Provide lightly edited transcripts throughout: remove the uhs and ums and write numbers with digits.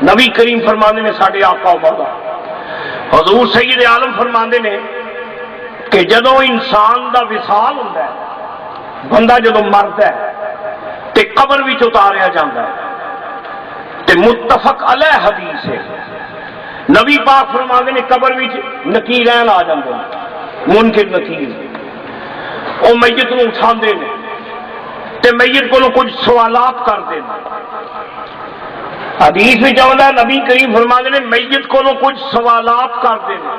نبی کریم فرماندے نے ساڈے آقا و مولا حضور سید عالم فرماندے نے کہ جدو انسان دا وصال ہوندا ہے، بندہ جدو مردا ہے تے قبر وچ اتاریا جاندا ہے تے متفق علیہ حدیث ہے، نبی پاک فرماندے نے قبر وچ نکیرین آ جاندے ہیں، منکر نکیر، وہ میت نو اٹھاندے نے تے میت کو کچھ سوالات کرتے ہیں۔ حدیث میں آتا ہے نبی کریم فرماندے نے میت کو کچھ سوالات کرتے ہیں۔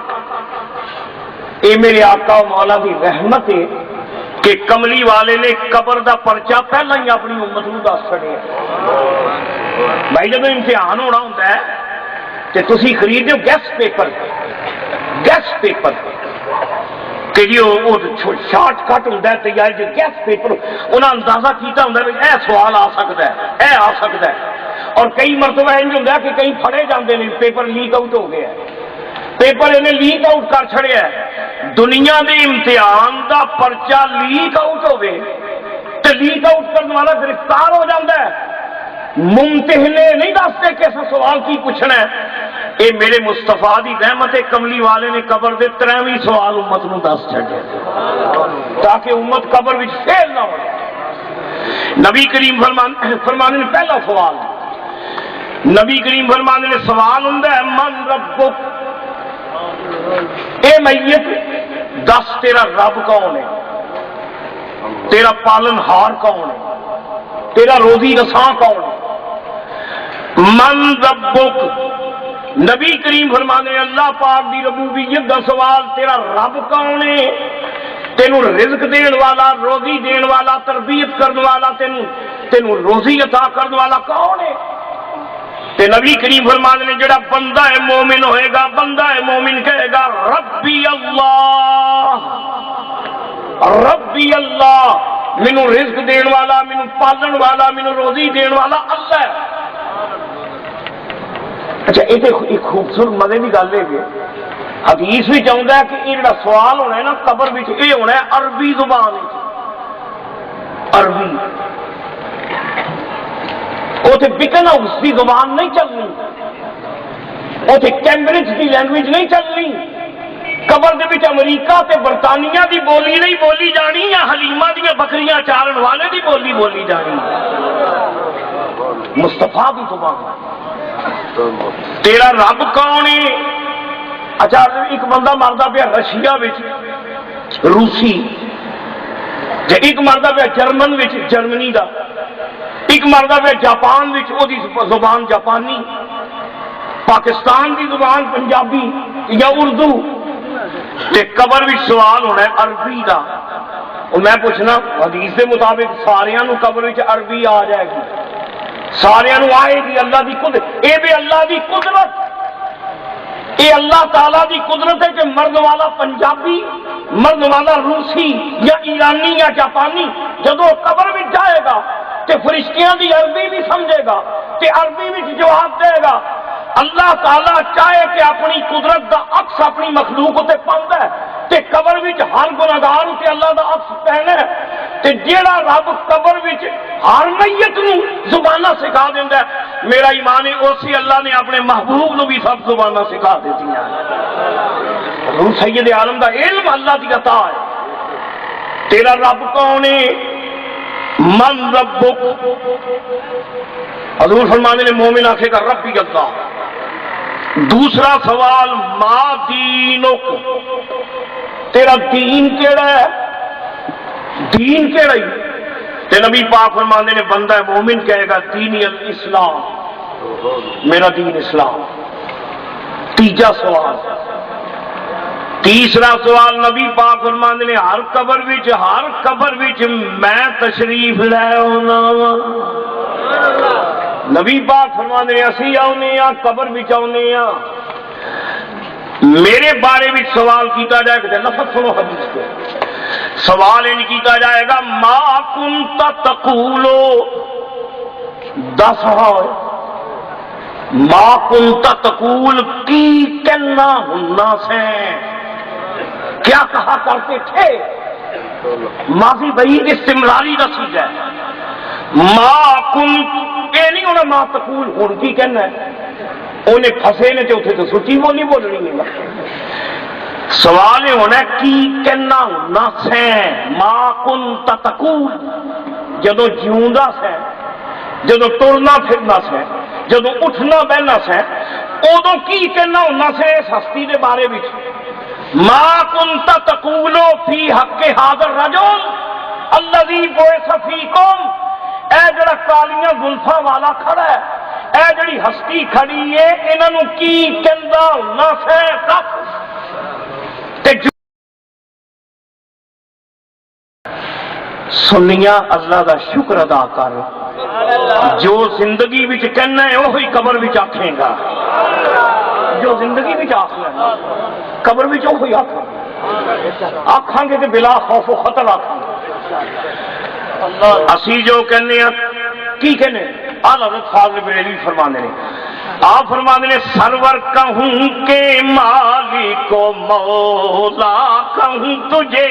اے میرے آقا و مولا دی رحمت ہے کہ کملی والے نے قبر دا پرچہ پہلا ہی اپنی امت نو دس چھڑیا۔ بھائی جب امتحان ہونا ہوتا ہے کہ تسی خریدو گیس پیپر کہ جی وہ شارٹ کٹ ہوتا ہے تیار جو گیس پیپر انہیں اندازہ کیتا ہوتا ہے اے سوال آ سکتا ہے، اے آ سکتا ہے، اور کئی مرتبہ انج ہوتا ہے کہ کئی پھڑے جاندے نے پیپر لیک آؤٹ ہو گیا ہے، پیپر انہیں لیک آؤٹ کر چھڑیا ہے۔ دنیا دے امتحان دا پرچہ لیک آؤٹ ہوئے تو لیک آؤٹ کرنے والا گرفتار ہو جاتا ہے، ممتحنے نہیں دستے کہ سوال کی پوچھنا ہے۔ اے میرے مصطفیٰ دی رحمت کملی والے نے قبر دے 93 سوال امت نو دس چھڑے تاکہ امت قبر وچ فیل نہ ہو۔ نبی کریم فرمانے نے پہلا سوال، نبی کریم فرمانے نے سوال ہوندا ہے من ربک، اے میت دس تیرا رب کون ہے، تیرا پالن ہار کون ہے، تیرا روزی رساں کون ہے۔ من ربک، نبی کریم فرمانے اللہ پاک دی ربوبیت دا سوال، تیرا رب کون ہے، تینوں رزق دین والا، روزی دین والا، تربیت کرنے والا، تینوں روزی عطا کرنے والا کون ہے۔ تے نبی کریم فرمانے نے جڑا بندہ ہے مومن ہوئے گا، بندہ ہے مومن کہے گا ربی اللہ، ربی اللہ، مینوں رزق دین والا، مینوں پالن والا، مینوں روزی دین والا اللہ ہے۔ اچھا یہ ایک خوبصورت مزے کی گل ہے کہ حدیث بھی چاہتا ہے کہ یہ جڑا سوال ہونا ہے نا قبر وچ، یہ ہونا ہے عربی زبان، عربی وہ بکن ہاؤس کی زبان نہیں چلنی، وہ کیمبرج کی لینگویج نہیں چلنی، قبر دے وچ امریکہ تے برطانیہ دی بولی نہیں بولی جانی، یا حلیمہ دیا بکریاں چارن والے دی بولی جانی، مصطفیٰ دی زبان۔ تیرا رب کون ہے؟ اچھا ایک بندہ مردا پیا رشیا روسی، ایک مردا پیا جرمن جرمنی دا، ایک مردا پیا جاپان زبان جاپانی، پاکستان کی زبان پنجابی یا اردو، تے قبر بھی سوال ہونا ہے عربی دا۔ میں پوچھنا حدیث کے مطابق سارے نو قبر عربی آ جائے گی، سارے نو آئے گی اللہ دی قدرت، اے بھی اللہ دی قدرت، اے اللہ تعالیٰ دی قدرت ہے کہ مرد والا پنجابی، مرد والا روسی یا ایرانی یا جاپانی جدو قبر میں جائے گا تے فرشتیاں دی عربی بھی سمجھے گا تے عربی بھی جواب دے گا۔ اللہ تعالیٰ چاہے کہ اپنی قدرت دا عکس اپنی مخلوق تے پاؤندا ہے تے قبر وچ ہر گناہگار تے اللہ دا عکس پہنا ہے، تے جیڑا رب قبر وچ ہر میت نو زباناں سکھا دیندا ہے، میرا ایمان ہے اسی اللہ نے اپنے محبوب نو بھی سب زباناں سکھا دیتیاں ہیں۔ حضور سید عالم دا علم اللہ دی عطا ہے۔ تیرا رب کون ہے؟ من ربک، حضور فرمانے نے مومن آکھے گا ربی اللہ۔ دوسرا سوال ما دینک، تیرا دین کیڑا ہے، دین کیڑا ہی؟ تے نبی پاک فرمانے نے بندہ مومن کہے گا دینی الاسلام، میرا دین اسلام۔ تیجا سوال، تیسرا سوال نبی پاک فرمانے نے ہر قبر وچ میں تشریف لے آنا، نبی پاک فرمانے نے اسی آنے ہاں قبر وچ آنے ہاں، میرے بارے میں سوال کیتا جائے گا، لفظ سنو حدیث کو، سوال ان کیتا جائے گا ما کنت تقولو، دس ما کنت تقول کی کہنا ہننا سے، کیا کہا کرتے تھے، ماضی بعید استمراری رسید ہے، ما کنت، یہ نہیں ہونا ما تقول ہن کی کہنا ہے، انہیں پھسے نے تو اتنے تو سچی بولی بولنی ہے. سوال یہ ہونا کی کہنا ہونا سین ما کنت تقول جدو جیوندا سین جدو ٹرنا پھرنا سین جدو اٹھنا بہنا سین ادو کی کہنا ہونا سے اس ہستی دے بارے وچ ما کنت تقول فی حق حاضر رجل الذی بعث فیکم. اے جڑا کالیاں زلفاں والا کھڑا ہے اے جڑی ہستی کھڑی ہے انہاں نو کی کہندا ہونا سے سنیا اللہ دا شکر ادا کر جو زندگی وچ کہنا ہے وہی قبر وچ آکھے گا. جو زندگی وچ آکھنا قبر وچ وہی آکھاں گے تے بلا خوف و خطر آکھاں گے. اسی جو کہنے ہیں کی کہنے اعلی حضرت فاضل بریلوی فرماندے نے آپ فرماندے نے سرور کہوں کہ مالک و مولا کہوں تجھے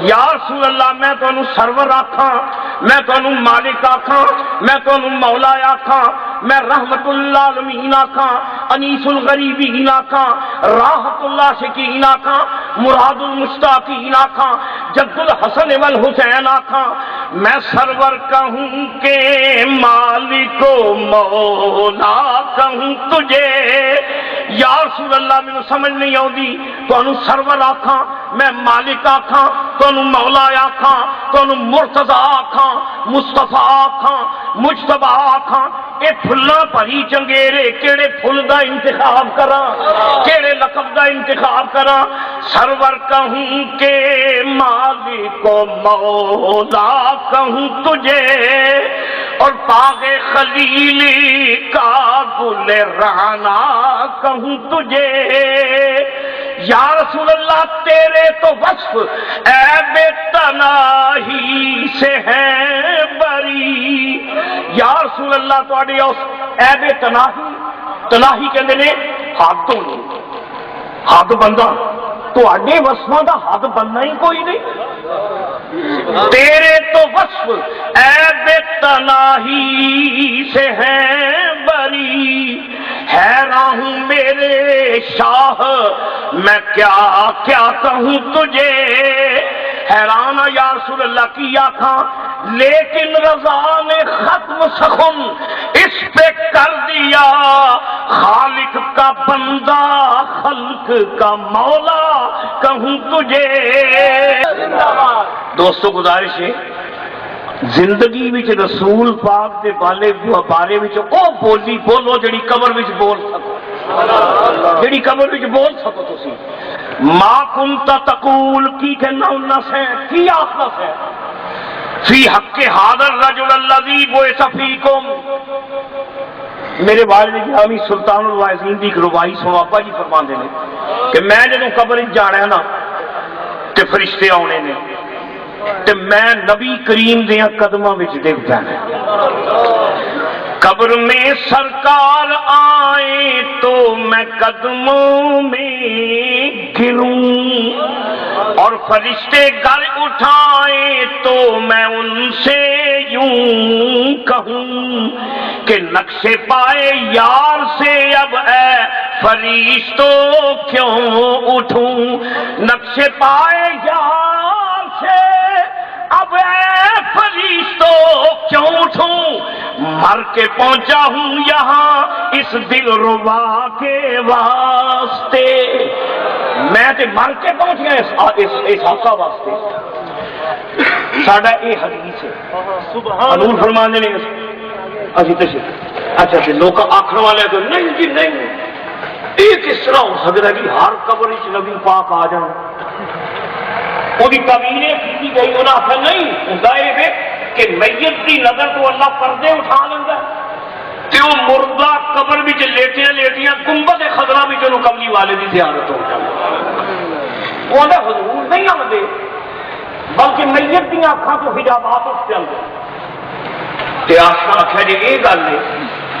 یا رسول اللہ میں تو سرور آکھاں میں تو مالک آکھاں میں تو مولا آکھاں میں رحمت اللہ العالمین آکھاں انیس الغریبین آکھاں راحت اللہ شکین آکھاں مراد المشتاقین آکھاں جد الحسن والحسین آکھاں میں سرور کہوں کہ مالک و مولا کہوں تجھے یا رسول اللہ میں سمجھ نہیں آؤں تو سرور آکھاں میں مالک آکھاں تو مولا آکھاں تو مرتضی آکھاں مصطفیٰ آکھاں مجتبی آکھاں اے پھلاں پری چنگیرے کیڑے پھل دا انتخاب کراں کیڑے لقب دا انتخاب کراں سرور کہوں کہ مالک و مولا کہوں تجھے اور باغ خلیلی کا گل رہنا کہوں تجھے یا رسول اللہ تیرے تو وصف عیب تناہی سے ہے بری. یا رسول اللہ تواڈی اس عیب تناہی کہندے نے حد تو نہیں حد بندہ تواڈے وصفاں دا حد بننا ہی کوئی نہیں. تیرے تو وصف عیب تناہی سے ہے بری. حیران ہوں میرے شاہ میں کیا کیا کہوں تجھے حیران یا رسول اللہ کی آنکھاں لیکن رضا نے ختم سخن اس پہ کر دیا خالق کا بندہ خلق کا مولا کہوں تجھے. دوستو گزارش ہے زندگی وچ رسول پاک دے بارے وچ او بولی بولو جڑی قبر وچ بول سکو جڑی قبر وچ بول سکو تسی. ما کنت تقول کی کہنا ہونا سے کی آخنا سے فی حق حاضر رجل الذی بعث فیکم. میرے والد گرامی سلطان الواعظین دی ایک روائی سنو ابا جی فرماندے نے کہ میں جدوں قبر وچ جانا ہے نا تے فرشتے آنے نے تے میں نبی کریم دیاں قدماں وچ ڈگ جانا. قبر میں سرکار آئے تو میں قدموں میں گروں اور فرشتے گر اٹھائے تو میں ان سے یوں کہوں کہ نقش پائے یار سے اب اے فرشتوں کیوں اٹھوں. نقش پائے یار سے اب اے فرشتوں کیوں اٹھوں. مر کے پہنچا ہوں یہاں اس دل ربا کے واسطے. میں تے مر کے پہنچ گیا اس آقا واسطے. ساڈا یہ حدیث ہے حضور فرماندے نے اچھا لوگ آخر والے تو نہیں جی نہیں یہ کس طرح ہو سکتا ہے کہ ہر قبر نبی پاک آ جان. وہ تعبیریں کی گئی انہیں آخر نہیں ہوتا یہ کہ میت کی نظر تو اللہ پردے اٹھا لینا تے وہ مردہ قبر بھی لیٹیاں لیٹیاں گنبد خضرا بھی چلو کملی والے کی زیارت ہو جائے. وہ حضور نہیں آتے بلکہ میت دیا اکھاں تو حجابات اٹھ جاتے. آخیا جی یہ گل ہے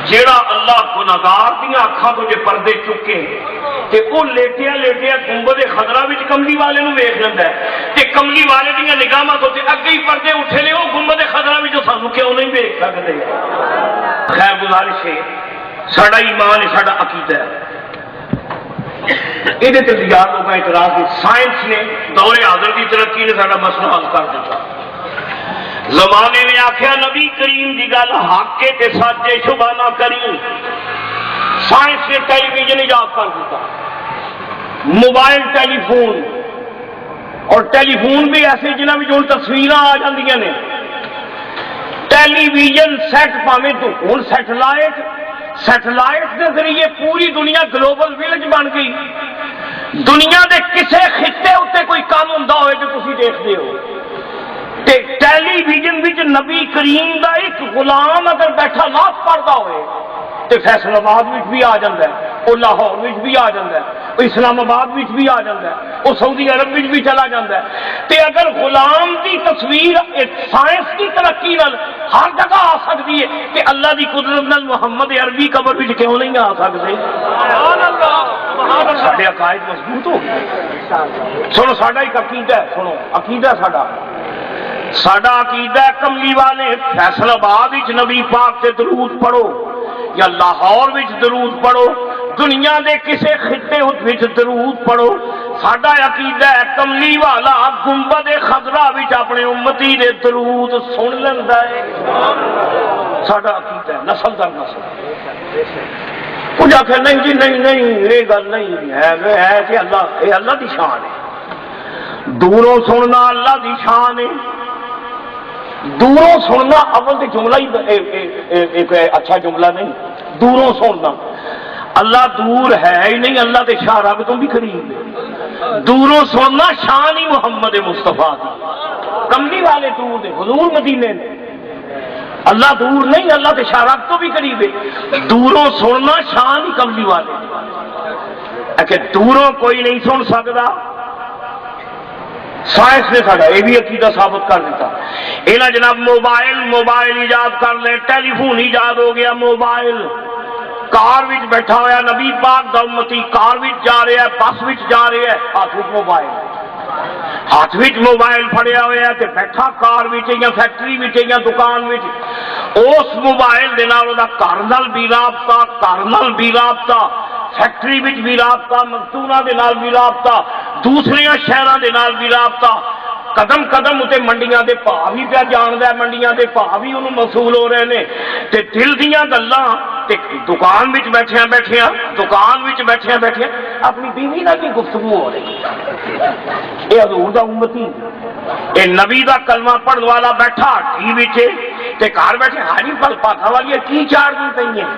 جیڑا اللہ گناہگار دیا اکھاں تو جے پردے چکے تے وہ لیٹیا لیٹیا گنبد خضرا وچ کملی والے نو ویکھ لیندا ہے تے کملی والے دیا نگاہاں تو اگے ہی پردے اٹھے نے وہ گنبد خضرا وچ سانو کیوں نہیں ویکھ سکدے. خیر گزارش ہے ساڈا ایمان ہے ساڈا عقیدہ ہے یہ یار لوگ اعتراض کی سائنس نے دور حاضر کی ترقی نے ساڈا مسئلہ حل کر دیتا زمانے نے آخیا نبی کریم کی گل حق کے تے سچے شبہ نہ کری سائنس نے ٹیلی ویژن ایجاد کر دیتا موبائل ٹیلی فون اور ٹیلی فون بھی ایسے جنہوں میں جو تصویر آ جاندیاں نے ٹیلی ویژن سیٹ پاویں تو ہوں سیٹلائٹ کے ذریعے پوری دنیا گلوبل ویلج بن گئی دنیا کے کسی خطے اتنے کوئی کام ہوں ہوئے جو تھی دیکھتے ہو ٹیلی ویژن بھی نبی کریم کا ایک غلام اگر بیٹھا لاس پڑھتا ہوئے تو فیصل آباد بھی آ جاتا ہے وہ لاہور بھی آ جاتا ہے وہ اسلام آباد بھی آ جاتا ہے وہ سعودی عرب بھی چلا جاتا ہے تے اگر غلام کی تصویر سائنس کی ترقی نال ہر جگہ آ سکتی ہے کہ اللہ کی قدرت نال محمد عربی قبر بھی کیوں نہیں آ سکتے سارے عقائد مضبوط ہو گئے سنو ساڈا ایک عقیدہ ہے سنو عقیدہ ساڈا عقیدہ ہے کملی والے فیصل آباد نبی پاک سے درود پڑھو یا لاہور درود پڑھو دنیا دے کسے خطے وچ درود پڑھو ساڈا عقیدہ ہے کملی والا گنبد خضرا وچ اپنے امتی دے درود سن لیندا ہے ساڈا عقیدہ ہے نسل در نسل کچھ آخر نہیں جی نہیں یہ گل نہیں ہے کہ اللہ دی شان ہے دوروں سننا اللہ دی شان ہے دوروں سننا اول تو جملہ ہی ایک اچھا جملہ نہیں دوروں سننا اللہ دور ہے ہی نہیں اللہ کے شاہ رب تو بھی قریب ہے دوروں سننا شان ہی محمد مصطفیٰ دی کملی والے دور دے حضور مدینے نے اللہ دور نہیں اللہ کے شاہ رب تو بھی قریب ہے دوروں سننا شان ہی کملی والے کہ دوروں کوئی نہیں سن سکتا سائنس نے ساڈا یہ بھی عقیدہ ثابت کر دیتا یہاں جناب موبائل ایجاد کر لے ٹیلی فون ایجاد ہو گیا موبائل کار وچ بیٹھا ہوا نبی پاک دا امتی کار وچ جا رہا ہے بس وچ جا رہا ہے ہاتھ وچ موبائل پھڑیا ہوا ہے تے بیٹھا کار وچ یا فیکٹری وچ یا دکان وچ اس موبائل دے نال دا گھر نال بھی رابطہ فیکٹری وچ بھی رابطہ مزدوراں دے نال بھی رابطہ دوسرے شہراں دے نال بھی رابطہ قدم قدم اتنے منڈیاں دے بھاؤ بھی پیا جاندا ہے منڈیاں دے بھاؤ بھی انہوں موصول ہو رہے ہیں تے دل دیاں گلاں تے دکان وچ بیٹھیاں اپنی بیوی نال بھی گفتگو ہو رہی ہے حضور دا امتی اے نبی دا کلمہ پڑھن والا بیٹھا ٹی وی تے گھر بیٹھے ہاری پل پاکھا والی کی چاڑ دی پئی ہیں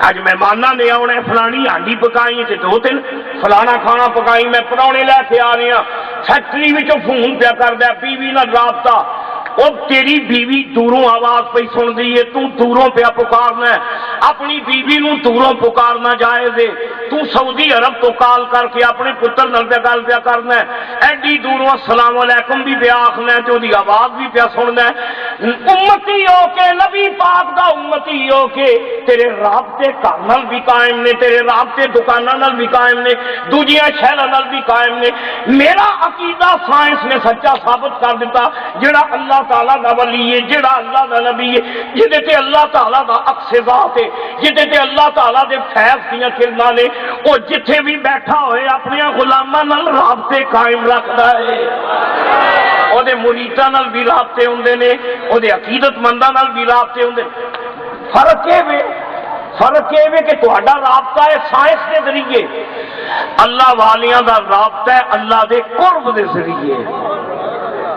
اج مہماناں نے آنا فلانی ہانڈی پکائی تے 2-3 فلانا کھانا پکائی میں پراؤنے لے کے آ رہے ہیں فیکٹری وچوں فون پیا کردا بیوی نال رابطہ وہ تیری بیوی دوروں آواز پہ سن دی ہے تو دوروں پہ پکارنا ہے اپنی بیوی نو دوروں پکارنا جائز ہے تو سعودی عرب تو کال کر کے اپنے پتر نال پہ گل پیا کرنا ہے ایڈی دوروں السلام علیکم بھی پیا آخنا ہے تو دی آواز بھی پیا سننا ہے امتی ہو کے نبی پاک دا امتی ہو کے تیرے رابطے گھر نال بھی قائم نے تیرے رابطے دکاناں نال بھی قائم نے دوجیاں شہراں نال بھی قائم نے میرا عقیدہ سائنس نے سچا ثابت کر دیتا جڑا اللہ تعالیٰ دا ولی ہے جڑا اللہ دا نبی ہے جہدے تے اللہ تعالیٰ دا عکس ذات ہے جہدے تے اللہ تعالیٰ دے فیض دیاں کرناں نے وہ جتھے بھی بیٹھا ہوئے اپنے غلاماں نال رابطے قائم رکھدا ہے او دے مریداں نال بھی رابطے ہوندے نے او دے عقیدت منداں نال بھی رابطے ہوندے فرق یہ کہ تہاڈا رابطہ ہے سائنس کے ذریعے اللہ والیاں دا رابطہ ہے اللہ دے قرب دے ذریعے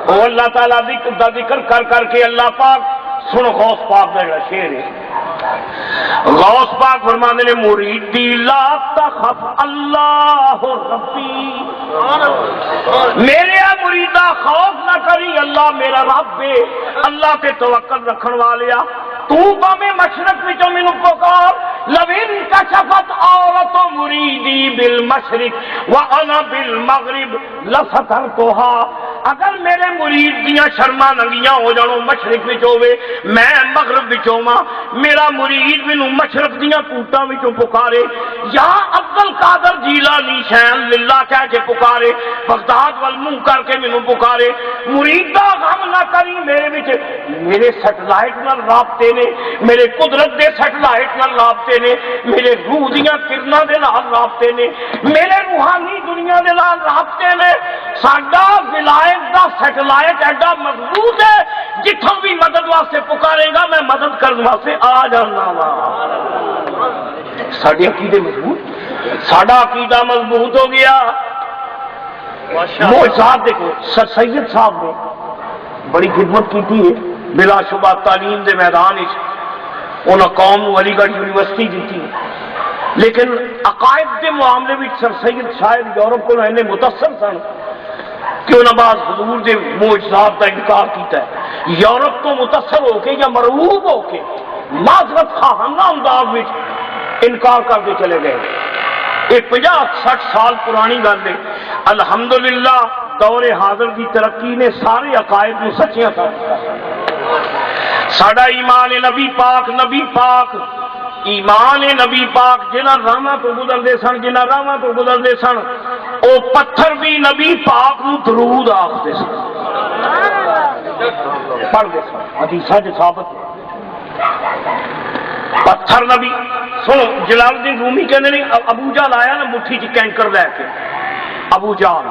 وہ اللہ تعالیٰ دا ذکر کر کر کے اللہ پاک سنو غوث پاک دا شعر ہے غوث پاک فرماندے نے مریدی لا تخف اللہ ربی میرے مریدہ خوف نہ کری اللہ میرا رب ہے اللہ تے توکل رکھن والیا تو باویں مشرق وچوں مینوں پکار لوین کشفت عورت مریدی بالمشرق وانا بالمغرب لسترتها اگر میرے مرید دیاں شرما ننگیاں ہو جانو مشرق وچ ہوے میں مغرب وچ ہوواں میرا مرید مینوں مشرق دیاں کوٹاں وچوں پکارے یا عبد القادر جیلانی نہیں شین للہ کہہ کے پکارے، بغداد وال منہ کر کے مینوں پکارے، مریدا غم نہ کری میرے وچ میرے سیٹلائٹ نال رابطے نے، میرے قدرت دے سیٹلائٹ نال رابطے نے، میرے روح دیاں کرناں دے نال رابطے نے، میرے روحانی دنیا دے نال رابطے نے۔ ساڈا ولایت دا سیٹلائٹ ایڈا مضبوط ہے، جتھوں بھی مدد واسطے پکارے گا میں مدد کرنے واسطے آ جانا وا۔ ساڈے عقیدے مضبوط، ساڈا عقیدہ مضبوط ہو گیا۔ معجزات دیکھو، سر سید صاحب نے بڑی خدمت کی ہے بلا شبہ تعلیم دے میدان وچ، انہاں قوم علی گڑھ یونیورسٹی دیتی، لیکن عقائد کے معاملے میں سر سید شاید یورپ کو انہیں متاثر سن کہ انہوں نے بعض حضور کے معجزات کا انکار کیتا ہے۔ یورپ تو متاثر ہو کے یا مرعوب ہو کے معذرت خواہانہ انداز میں انکار کرتے چلے گئے۔ یہ 50-60 سال پرانی گل ہے۔ الحمدللہ دور حاضر کی ترقی نے سارے عقائد کو سچیاں کر دیا۔ ساڈا ایمان نبی پاک، نبی پاک ایمان نبی پاک جنہ راہاں تو گزرتے سن، جنہ راہاں تو گزرتے سن، او پتھر بھی نبی پاک نو درود آختے سن، پڑھتے سن، حدیثاں وچ ثابت ہے۔ پتھر نبی سنو، جلال الدین رومی کہندے نے ابو جہل آیا نا مٹھی چ کینکر لے کے، ابو جہل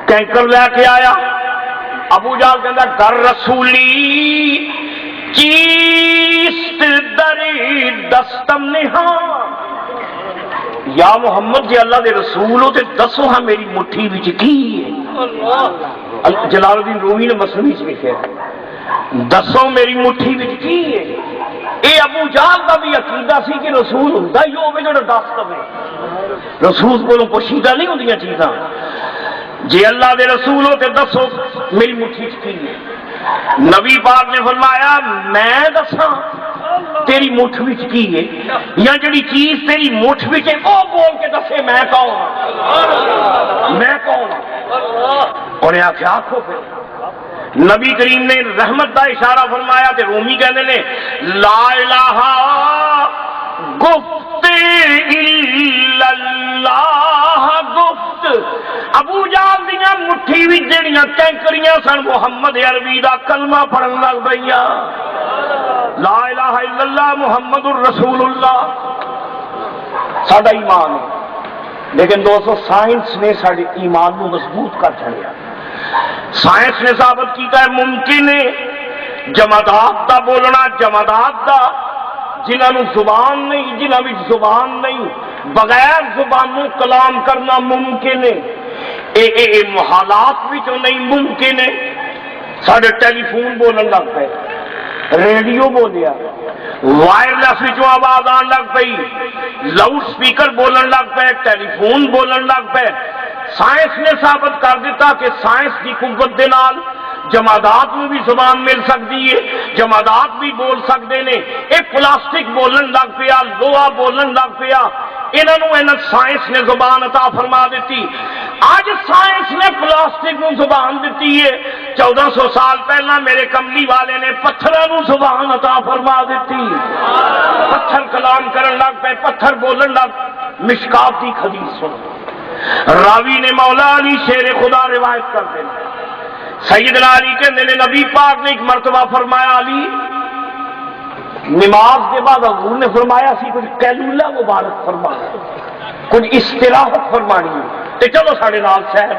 کینکر لے کے آیا، ابو جہل کہندا در رسولی چیست دری دستم نہاں، یا محمد جی اللہ دے رسول ہو تے دسو ہاں میری مٹھی وچ کی ہے۔ جلال الدین رومی نے مسنوی وچ لکھیا ہے دسو میری مٹھی وچ کی ہے۔ اے ابو جہل کا بھی عقیدہ سی کہ رسول ہوندا ہی ہوے جو دس دے، رسول کولوں پوشیدہ نہیں ہوندیاں چیزاں، جے اللہ دے رسول ہو تے دسو میری مٹھی وچ کی ہے۔ نبی پاک نے فرمایا میں دساں تیری مٹھ وچ کی ہے، یا جڑی چیز تیری مٹھ وچ ہے وہ بول کے دسے میں کون ہوں، میں کون ہوں۔ انہیں آخیا آکھو پھر۔ نبی کریم نے رحمت کا اشارہ فرمایا تے رومی کہنے نے لا الہ گفت الا اللہ گفت۔ ابو جہل دیاں مٹھی وچ جڑیاں کینکریاں سن محمد عربی دا کلمہ پڑھن لگ پئیاں، لا الہ الا اللہ محمد الرسول اللہ۔ ساڈا ایمان ہے، لیکن دوستو سائنس نے ساڈے ایمان کو مضبوط کر چھڑیا۔ سائنس نے ثابت کیتا ہے ممکن ہے جمادات دا بولنا، جمادات دا جنہاں نوں زبان نہیں، جنہاں وچ زبان نہیں، بغیر زبانوں کلام کرنا ممکن ہے۔ اے محالات وچوں نہیں ممکن ہے۔ ساڈے ٹیلی فون بولن لگ پے، ریڈیو بولیا، وائرلیس وچوں آواز آن لگ پئی، لاؤڈ سپیکر بولن لگ پے، ٹیلی فون بولن لگ پے۔ سائنس نے ثابت کر دیتا کہ سائنس کی قوت دے نال جمادات میں بھی زبان مل سکتی ہے، جمادات بھی بول سکتے ہیں۔ یہ پلاسٹک بولن لگ پیا، لوہا بولن لگ پیا، انہوں سائنس نے زبان عطا فرما دیتی۔ اج سائنس نے پلاسٹک نو زبان دیتی ہے، 1400 سال پہلا میرے کملی والے نے پتھراں نو زبان عطا فرما دیتی، پتھر کلام کرن لگ پے، پتھر بولن لگ۔ مشکات کی حدیث سنو، راوی نے مولا علی شیر خدا روایت کر دینا، سیدنا علی کہندے نے نبی پاک نے ایک مرتبہ فرمایا علی نماز کے بعد حضور نے فرمایا سی کچھ قیلولہ مبارک فرمانا، کچھ استراحت فرمانی ہے، تے چلو ساڈے نال سیر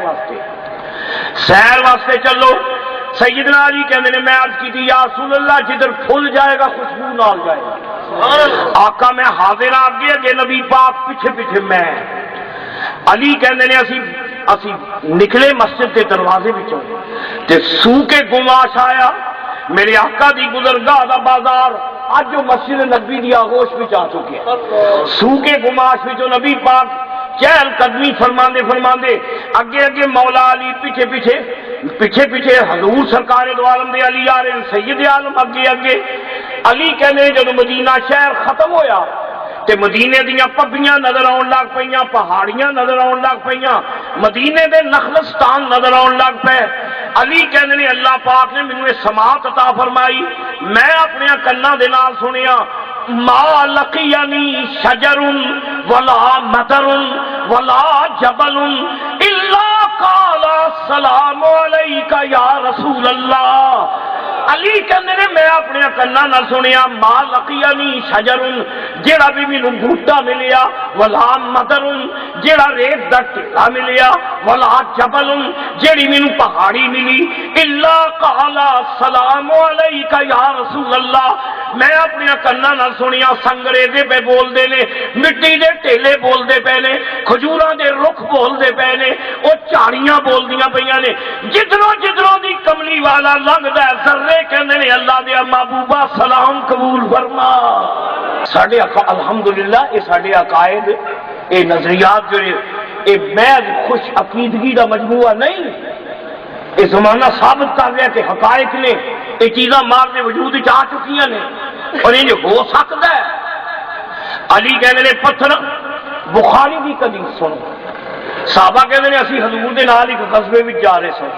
واسطے چلو۔ سیدنا علی کہندے نے میں عرض کی تھی یا رسول اللہ جدھر پھول جائے گا خوشبو نال جائے گا۔ آقا میں حاضر آگے اگے نبی پاک پیچھے پیچھے میں۔ علی کہندے نے اسی نکلے مسجد کے دروازے وچوں تے سو کے گماش آیا، میرے آقا دی گزرگاہ دا بازار اج جو مسجد نبی دی آغوش وچ آ چکے ہیں۔ سو کے گماش وچوں نبی پاک چہل قدمی فرماندے اگے اگے مولا علی پیچھے پیچھے حضور سرکار دو عالم دے علی آ رہے سید عالم اگے اگے۔ علی کہنے جب مدینہ شہر ختم ہویا تے مدینے دیاں پبیاں نظر آن لگ پئیاں، پہاڑیاں نظر آن لگ پئیاں، مدینے دے نخلستان نظر آن لگ پے۔ علی کہنے نے اللہ پاک نے مینوں یہ سماعت عطا فرمائی، میں اپنے کنا دے نال سنیا ما لقینی شجر ولا مطر ولا جبل الا قال السلام علیک یا رسول اللہ. علی کہندے نے میں اپنے کنا نال سنیا ما لقینی شجر جیڑا بھی مینوں بوٹا ملیا ولا مدر جیڑا ریت دا ٹیلا ملیا ولا جبل جیڑی مینوں پہاڑی ملی الا قال السلام علیک یا رسول اللہ. میں اپنے کنا نال سنیا سنگرے دے پہ بول دے نے, مٹی دے ٹیلے بول دے پے نے, کھجوراں دے رخ بول دے پے نے, او جھاڑیاں بول دیاں پیاں نے. جدروں جدروں دی کملی والا لنگدا ہے ذرے کہندے نے اللہ دے محبوبہ سلام قبول فرما. ساڈے الحمدللہ یہ ساڈے عقائد یہ نظریات جو یہ محض خوش عقیدگی کا مجموعہ نہیں, یہ زمانہ ثابت کر رہا ہے کہ حقائق نے یہ چیزاں مارنے وجود آ چکی ہیں اور یہ ہو سکتا ہے. علی کہتے ہیں پتھر بخاری کی کدی سن صحابہ کہتے ہیں اسی حضور دے نال ایک قصبے میں جا رہے سن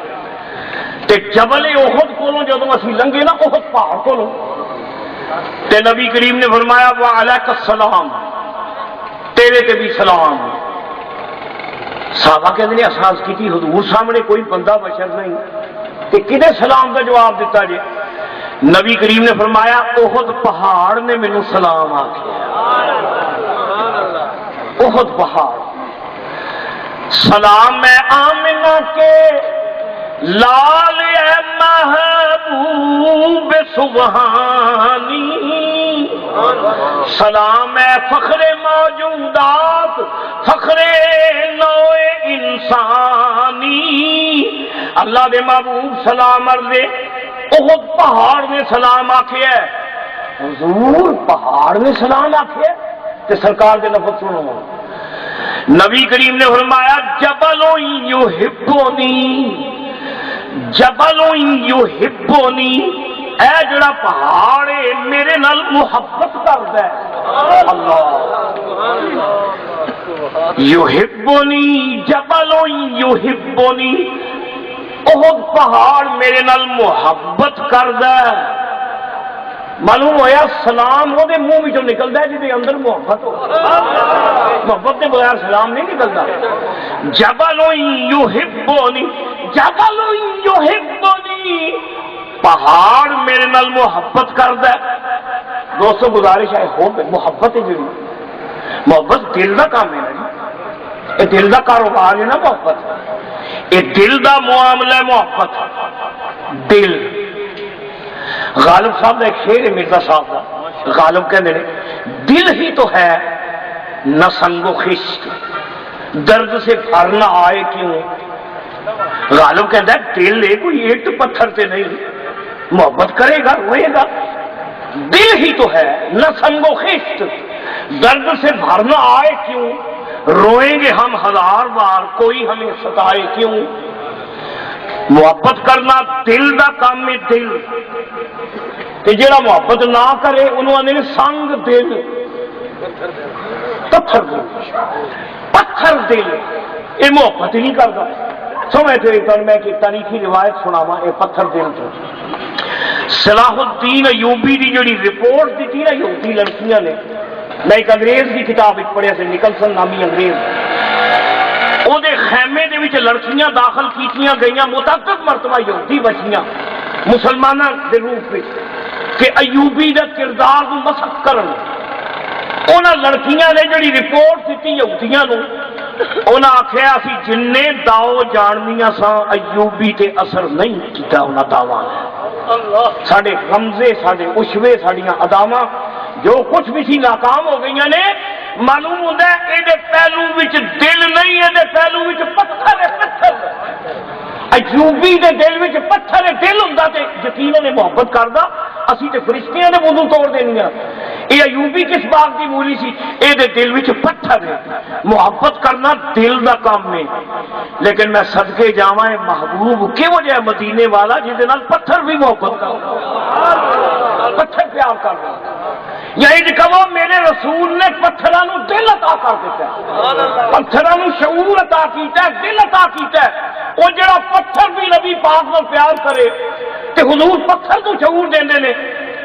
تے جبل احد کولوں جدوں اسی لنگے نا احد پہاڑ کولوں تے نبی کریم نے فرمایا وعلیک السلام, تیرے تے بھی سلام. صحابہ کہتے ہیں احساس کی حضور سامنے کوئی بندہ بشر نہیں کہ کدے سلام کا جواب دیتا جی. نبی کریم نے فرمایا احد پہاڑ نے مینوں سلام آکھیا. احد پہاڑ سلام میں آمنہ کے لال اے محبوب سبحانی, سلام اے فخر موجودات فخر نو انسانی. اللہ دے محبوب سلام عرضے احد پہاڑ نے سلام آکھیا. حضور پہاڑ نے سلام آکھیا تے سرکار دے لفظ سنو. نبی کریم نے فرمایا جبل یحبونی, جبل یحبونی, اے جڑا پہاڑ ہے میرے نال محبت کردا ہے. اللہ یحبونی جبل یحبونی, احد پہاڑ میرے نال محبت کردا ہے. معلوم ہویا سلام وہ منہ وچوں نکلدا ہے جدے اندر محبت ہو. محبت کے بغیر سلام نہیں نکلتا. جبل یحبونی, جبل یحبونی, پہاڑ میرے نال محبت کردا ہے. دوستو گزارش ہے ہو محبت ہے جڑی محبت دل دا کام ہے نا جی, یہ دل دا کاروبار ہے نا محبت, یہ دل دا معاملہ ہے محبت. دل غالب صاحب کا ایک شعر ہے مرزا صاحب کا, غالب کہتے ہیں دل ہی تو ہے نہ سنگ و خشت درد سے بھر نہ آئے کیوں. غالب کہتا ہے دل ہے کوئی اینٹ پتھر سے نہیں, محبت کرے گا روئے گا. دل ہی تو ہے نہ سنگ و خشت درد سے بھر نہ آئے کیوں, روئیں گے ہم ہزار بار کوئی ہمیں ستائے کیوں. محبت کرنا دل دا کام ہے. دل تے جڑا محبت نہ کرے انہوں آندے سنگ دل, پتھر دل, پتھر دل, یہ محبت ہی نہیں کرتا. سمجھتے میں کہ تاریخی روایت سناواں یہ پتھر دل تو صلاح الدین ایوبی دی جڑی رپورٹ دیتی نا یہودی لڑکیاں نے, میں ایک انگریز کی کتاب پڑھیا سے نکلسن نامی انگریز, وہ خیمے دے وچ لڑکیاں داخل کیتیاں گئیاں متعدد مرتبہ یہودی بچیاں مسلمانوں کے روپ میں کہ ایوبی دا کردار کو مسخ کرن. انہاں لڑکیاں نے جڑی رپورٹ دیتی یہودیاں نو, انہاں آکھیا اسی جننے داؤ جاننیاں ساں ایوبی تے اثر نہیں کیتا انہاں دعواں نے. ساڈے غمزے ساڈے اشوے ساڈیاں اداواں جو کچھ بھی سی ناکام ہو گئی نے. معلوم ہوتا ہے یہ پہلو وچ دل نہیں ہے, پہلو وچ پتھر ہے. پتھر ایوبی دے دل وچ پتھر ہے. دل ہوندا تے یقیناً محبت کردا, اسی تے فرشتیاں نے وضو توڑ دینیاں. یہ ایوبی کس بات کی مولی سی, یہ دل وچ پتھر ہے. محبت کرنا دل دا کام ہے. لیکن میں صدقے جاواں محبوب کیوں جائے مدینے والا جس دے نال پتھر بھی محبت کردا, پتھر پیار کردا. یہی کہو میرے رسول نے پتھراں نو دل عطا کر دیتا ہے, پتھراں نو شعور عطا کیتا ہے, دل عطا کیتا ہے. وہ جڑا پتھر بھی نبی پاک نال پیار کرے تے حضور پتھر تو شعور دیندے نے.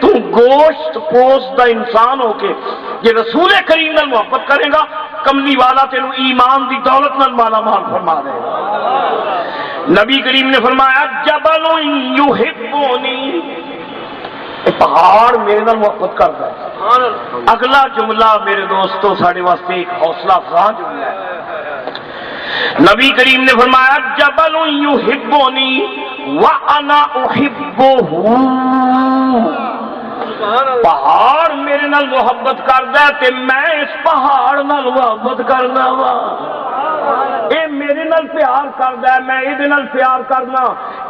تو گوشت پوست دا انسان ہو کے یہ رسول کریم نال محبت کرے گا, کملی والا تینوں ایمان دی دولت نال مالا مال فرما دے گا۔ نبی کریم نے فرمایا جبل یحبونی، پہاڑ میرے نال محبت کرتا ہے۔ اگلا جملہ میرے دوستو ساڑھے واسطے ایک حوصلہ افزا جملہ ہے۔ نبی کریم نے فرمایا جبل یحبونی وانا احبہ، پہاڑ میرے نال محبت کردا ہے تے میں اس پہاڑ نال محبت کرنا وا، اے میرے نال پیار کردا ہے میں اے نال پیار کرنا،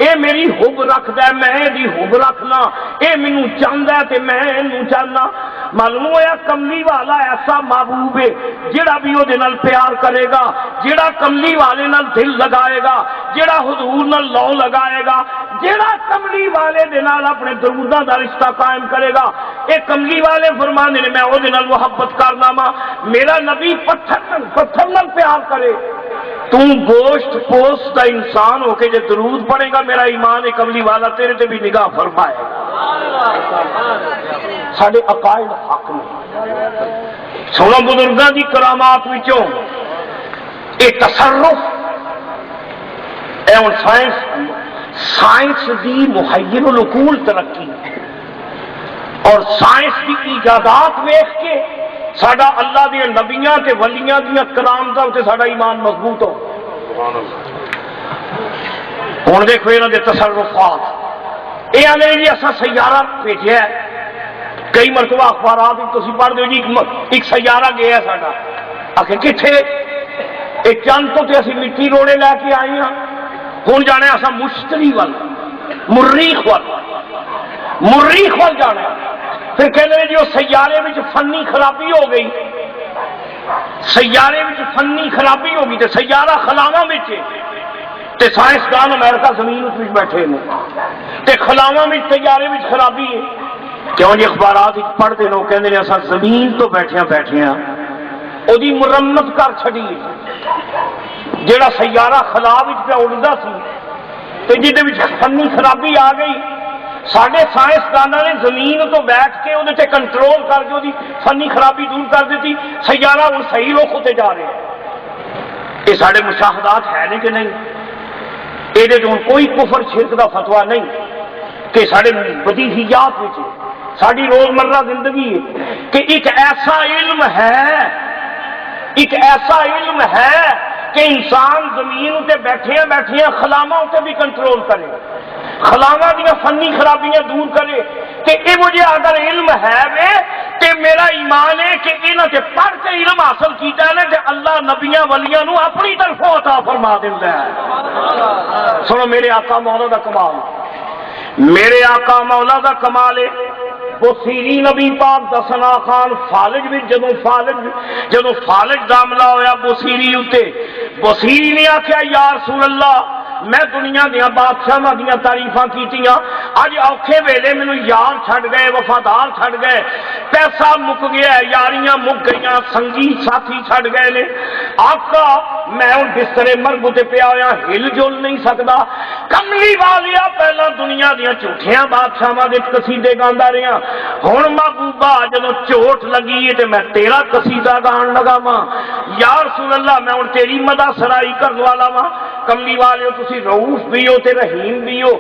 اے میری حب رکھدا ہے میں اے دی حب رکھنا، اے مینوں چاہندا ہے تے میں اینوں چاہنا۔ معلوم ہویا کملی والا ایسا محبوب ہے جڑا بھی او دے نال پیار کرے گا، جڑا کملی والے نال دل لگائے گا، جڑا حضور نال لو لگائے گا، جڑا کملی والے دے نال اپنے دروداں دا رشتہ قائم کرے گا، اے کملی والے فرماندے نے میں او دے نال محبت کرنا وا۔ میرا نبی پتھر نال پیار کرے، تو گوشت پوست کا انسان ہو کے جو درود پڑھے گا میرا ایمان ہے کملی والا تیرے تے بھی نگاہ فرمائے گا۔ ساڈے عقائد حق نے، سونا بزرگاں دی کرامات وچوں اے تصرف، اے ہن سائنس دی محیر العقول ترقی اور سائنس کی ایجادات ویکھ کے ساڈا اللہ دے نبیاں تے ولیاں دیاں کرامتاں تے ساڈا ایمان مضبوط ہو۔ ہن دیکھو انہاں دے تصرفات، اے آندے جی اساں سیارہ بھیجیا ہے، کئی مرتبہ اخبارات تسی پڑھ دو جی ایک سیارہ گیا ہے ساڈا، آکھے کتھے؟ اے چند تو تے اسی مٹی روڑے لے کے آئے ہاں، ہن جانا اساں مشتری وال، مریخ وال جانا ہے۔ پھر کہنے جی وہ سیارے میں فنی خرابی ہو گئی، سیارے میں فنی خرابی ہو گئی تو سیارہ خلاواں میں تے سائنسدان امریکہ زمین اس بیٹھے ہیں تے خلاواں میں سیارے میں خرابی ہے، کیوں جی اخبارات پڑھتے لوگ کہتے ہیں اصل زمین تو بیٹھے ہاں وہ مرمت کر چھڑی ہے، جڑا سیارہ خلا پہ اڑتا سی تے جہدے فنی خرابی آ گئی، سارے سائنسدانوں نے زمین تو بیٹھ کے وہ کنٹرول کر کے وہ فنی خرابی دور کر دیتی، سیارہ ہوں صحیح رخ ہوتے جا رہے ہیں۔ یہ سارے مشاہدات ہے نہیں کہ نہیں؟ یہ کوئی کفر شرک کا فتوا نہیں کہ سارے بدیہیات میں ساری روزمرہ زندگی ہے کہ ایک ایسا علم ہے کہ انسان زمین تے بیٹھے خلاواں تے بھی کنٹرول کرے، خلاواں دیا فنی خرابیاں دور کرے، کہ یہ مجھے اگر علم ہے وے تے میرا ایمان ہے کہ انہاں تے پڑھ کے علم حاصل کیتا ہے تے اللہ نبیاں ولیاں نو اپنی طرفوں عطا فرما دیندا ہے۔ سنو میرے آقا مولا دا کمال، میرے آقا مولا دا کمال ہے۔ بصیری نبی پاک دا ثنا خان فالج بھی جدوں فالج دا حملہ ہویا بصیری اتے، بصیری نے آخیا یا رسول اللہ میں دنیا دیا بادشاہ دیا تعریفاں کیتیاں، اج اوکھے ویلے مینوں یار چھڈ گئے، وفادار چھڈ گئے، پیسہ مک گیا، یاریاں مک گئی، سنگی ساتھی چھڈ گئے نے، آقا میں ہن بسترے مرگ تے پیا ہویا ہل جل نہیں سکدا۔ کملی والیا پہلا دنیا دیا جھوٹیاں بادشاہاں دے قصیدے گاندا رہیا، ہن محبوبہ جدوں چوٹ لگی تے میں تیرا قصیدہ گان لگا واں، یا رسول اللہ میں ہن تیری مدح سرائی کرن والا واں۔ کملی والے تسی رؤوف بھی ہو تے رحیم بھی ہو،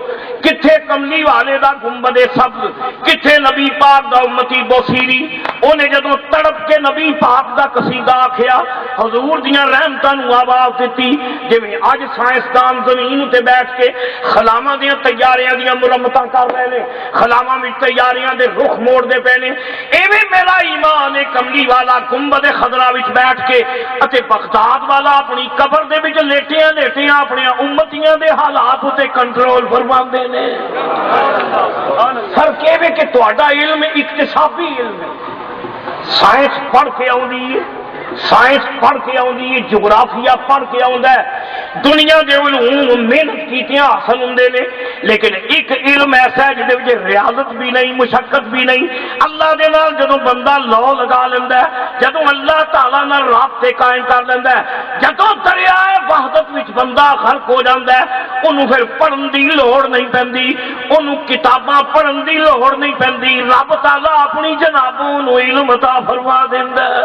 کتھے کملی والے دا گنبد سبز، کتھے نبی پاک دا امتی بصیری، انہیں جدوں تڑپ کے نبی پاک دا قصیدہ آکھیا حضور دیاں رحمتاں نو آواز دیتی، جویں اج سائنسدان زمین تے بیٹھ کے خلاواں دیاں تیاریاں دیاں مرمتاں کر رہے نے، خلاواں وچ تیاریاں دے رخ موڑ دے پے نے، ایویں میرا ایمان ہے کملی والا گنبد خضرا وچ بیٹھ کے اتے بغداد والا اپنی قبر دے وچ لیٹیاں اپنے امتیاں دے حالات تے کنٹرول فرماندے نے۔ فرق یہ ہے کہ تہاڈا علم اکتسابی علم ہے، سائنس پڑھ کے آؤندی ہے، سائنس پڑھ کے آؤندی ہے، جغرافیہ پڑھ کے آؤندا ہے، دنیا دے علوم محنت کیتیاں حاصل ہوندے نے، لیکن ایک علم ایسا ہے جہدے وچ ریاضت بھی نہیں، مشقت بھی نہیں، اللہ دے نال جدوں بندہ لو لگا لیندا ہے، جدوں اللہ تعالی نال رابطے قائم کر لیندا ہے، جدوں دریائے وحدت وچ بندہ غرق ہو جاندا ہے، انہوں پھر پڑھن دی لوڑ نہیں پیندی، انہوں کتاباں پڑھن دی لوڑ نہیں پیندی، رب تعالی اپنی جنابوں نو علم عطا فرما دیندا ہے۔